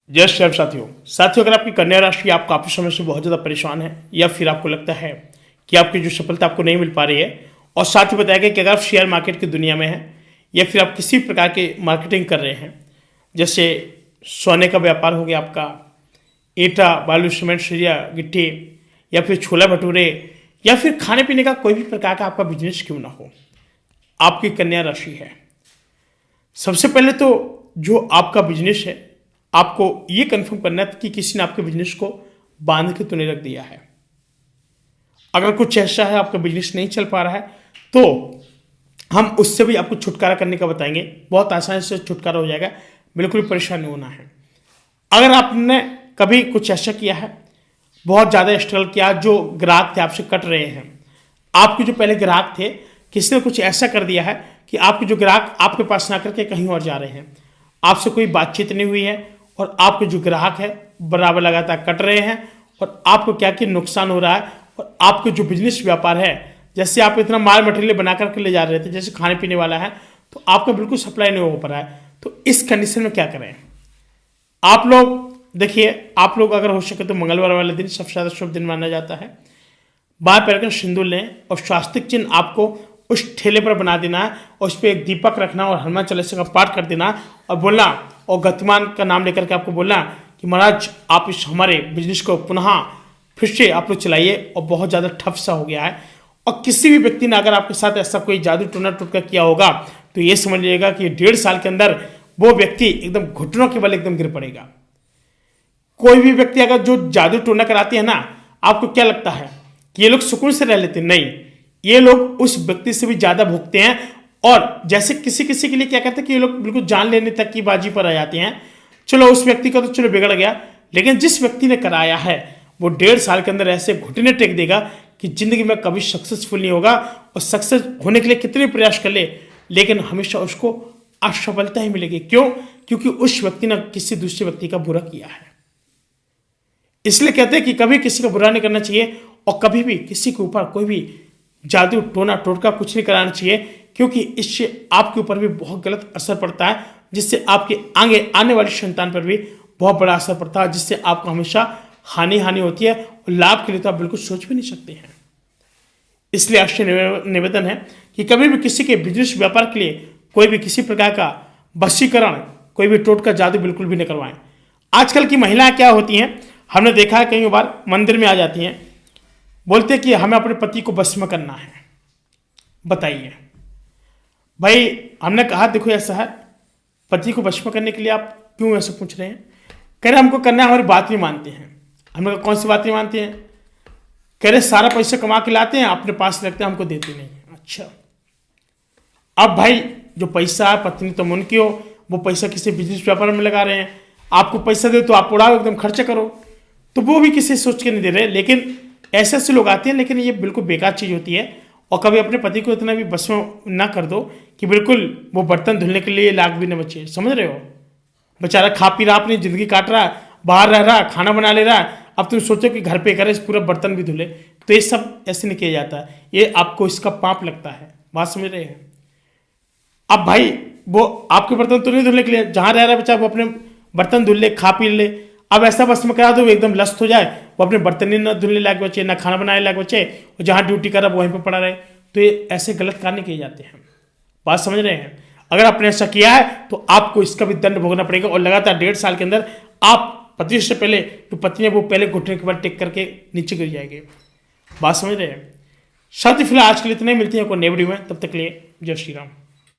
जय श्री राम साथियों, अगर आपकी कन्या राशि आप काफ़ी समय से बहुत ज़्यादा परेशान है या फिर आपको लगता है कि आपकी जो सफलता आपको नहीं मिल पा रही है, और साथ ही बताया गया कि अगर आप शेयर मार्केट की दुनिया में हैं या फिर आप किसी भी प्रकार के मार्केटिंग कर रहे हैं, जैसे सोने का व्यापार हो गया आपका, ईंटा बालू सीमेंट सरिया गिट्टी, या फिर छोला भटूरे, या फिर खाने पीने का कोई भी प्रकार का आपका बिजनेस क्यों ना हो, आपकी कन्या राशि है। सबसे पहले तो जो आपका बिजनेस है, आपको ये कंफर्म करना है कि किसी ने आपके बिजनेस को बांध के तो नहीं रख दिया है। अगर कुछ ऐसा है आपका बिजनेस नहीं चल पा रहा है, तो हम उससे भी आपको छुटकारा करने का बताएंगे। बहुत आसानी से छुटकारा हो जाएगा, बिल्कुल भी परेशान नहीं होना है। अगर आपने कभी कुछ ऐसा किया है, बहुत ज़्यादा स्ट्रगल किया, जो ग्राहक थे आपसे कट रहे हैं, आपके जो पहले ग्राहक थे, किसी ने कुछ ऐसा कर दिया है कि आपके जो ग्राहक आपके पास ना करके कहीं और जा रहे हैं, आपसे कोई बातचीत नहीं हुई है, और आपके जो ग्राहक है बराबर लगातार कट रहे हैं, और आपको क्या क्या नुकसान हो रहा है, और आपके जो बिजनेस व्यापार है, जैसे आप इतना माल मटेरियल बना करके ले जा रहे थे, जैसे खाने पीने वाला है, तो आपका बिल्कुल सप्लाई नहीं हो पा रहा है। तो इस कंडीशन में क्या करें? आप लोग देखिए, आप लोग अगर हो सके तो मंगलवार वाले दिन सबसे ज़्यादा शुभ दिन माना जाता है। बाहर पैर कर सिंदूर लें और स्वास्तिक चिन्ह आपको उस ठेले पर बना देना है, और उस पर एक दीपक रखना और हनुमान चालीसा का पाठ कर देना और बोलना, और गतिमान का नाम लेकर के आपको बोलना कि महाराज आप इस हमारे बिजनेस को पुनः फिर से आप लोग चलाइए, और बहुत ज़्यादा ठप सा हो गया है। और किसी भी व्यक्ति ने अगर आपके साथ ऐसा कोई जादू टोना टोटका किया होगा, तो ये समझ लीजिएगा कि 1.5 साल के अंदर वो व्यक्ति एकदम घुटनों के बल एकदम गिर पड़ेगा। कोई भी व्यक्ति अगर जो जादू टोना कराते हैं ना, आपको क्या लगता है कि ये लोग सुकून से रह लेते हैं? नहीं, ये लोग उस व्यक्ति से भी ज़्यादा भुगते हैं, और जैसे किसी किसी के लिए क्या कहते हैं कि ये लोग बिल्कुल जान लेने तक की बाजी पर आ जाते हैं। चलो उस व्यक्ति का तो चलो बिगड़ गया, लेकिन जिस व्यक्ति ने कराया है वो 1.5 साल के अंदर ऐसे घुटने टेक देगा कि जिंदगी में कभी सक्सेसफुल नहीं होगा, और सक्सेस होने के लिए कितने प्रयास कर ले, लेकिन हमेशा उसको असफलता ही मिलेगी। क्यों? क्योंकि उस व्यक्ति ने किसी दूसरे व्यक्ति का बुरा किया है। इसलिए कहते हैं कि कभी किसी का बुरा नहीं करना चाहिए, और कभी भी किसी के ऊपर कोई भी जादू टोना टोटका कुछ नहीं कराना चाहिए, क्योंकि इससे आपके ऊपर भी बहुत गलत असर पड़ता है, जिससे आपके आगे आने वाली संतान पर भी बहुत बड़ा असर पड़ता है, जिससे आपको हमेशा हानि होती है, और लाभ के लिए तो आप बिल्कुल सोच भी नहीं सकते हैं। इसलिए आपसे निवेदन है कि कभी भी किसी के बिजनेस व्यापार के लिए कोई भी किसी प्रकार का वशीकरण, कोई भी टोटका जादू बिल्कुल भी नहीं करवाएं। आजकल की महिलाएं क्या होती हैं, हमने देखा है कई बार मंदिर में आ जाती हैं, बोलते कि हमें अपने पति को बस में करना है। बताइए भाई, हमने कहा देखो ऐसा है, पति को बस में करने के लिए आप क्यों ऐसे पूछ रहे हैं? कह रहे हमको करना है, हमारी बात नहीं मानते हैं। हमने कहा कौन सी बात नहीं मानते हैं? कह रहे सारा पैसा कमा के लाते हैं, अपने पास रखते हैं, हमको देते नहीं। अच्छा, अब भाई जो पैसा है, पत्नी तो उनकी हो, वो पैसा किसी बिजनेस व्यापार में लगा रहे हैं, आपको पैसा दे तो आप उड़ाओ, एकदम खर्चा करो, तो वो भी किसी सोच के नहीं दे रहे। लेकिन ऐसे ऐसे लोग आते हैं, लेकिन ये बिल्कुल बेकार चीज़ होती है। और कभी अपने पति को इतना भी बस में ना कर दो कि बिल्कुल वो बर्तन धुलने के लिए लाख भी न बचे। समझ रहे हो? बेचारा खा पी रहा, अपनी ज़िंदगी काट रहा, बाहर रह रहा, खाना बना ले रहा, अब तुम सोचो कि घर पे करे पूरा बर्तन भी धुले, तो ये सब ऐसे नहीं किया जाता है। ये आपको इसका पाप लगता है। बात समझ रहे हैं? अब भाई वो आपके बर्तन तो नहीं धुलने के लिए, जहाँ रह रहा है बेचारा वो अपने बर्तन धुल ले, खा पी ले। अब ऐसा बस में करा दो एकदम लस्त हो जाए, वो अपने बर्तन ही ना धुलने लायक बचे, ना खाना बनाने लायक बचे, और जहाँ ड्यूटी कर रहा वहीं पर पड़ा रहे, तो ये ऐसे गलत कार्य किए जाते हैं। बात समझ रहे हैं? अगर आपने ऐसा किया है तो आपको इसका भी दंड भोगना पड़ेगा, और लगातार 1.5 साल के अंदर आप पति से पहले जो पत्नी है वो पहले घुटने के बाद टेक करके नीचे गिर जाएंगे। बात समझ रहे हैं? साथ ही फिलहाल आज के लिए इतने मिलती है कोई नई वीडियो में, तब तक के लिए जय श्री राम।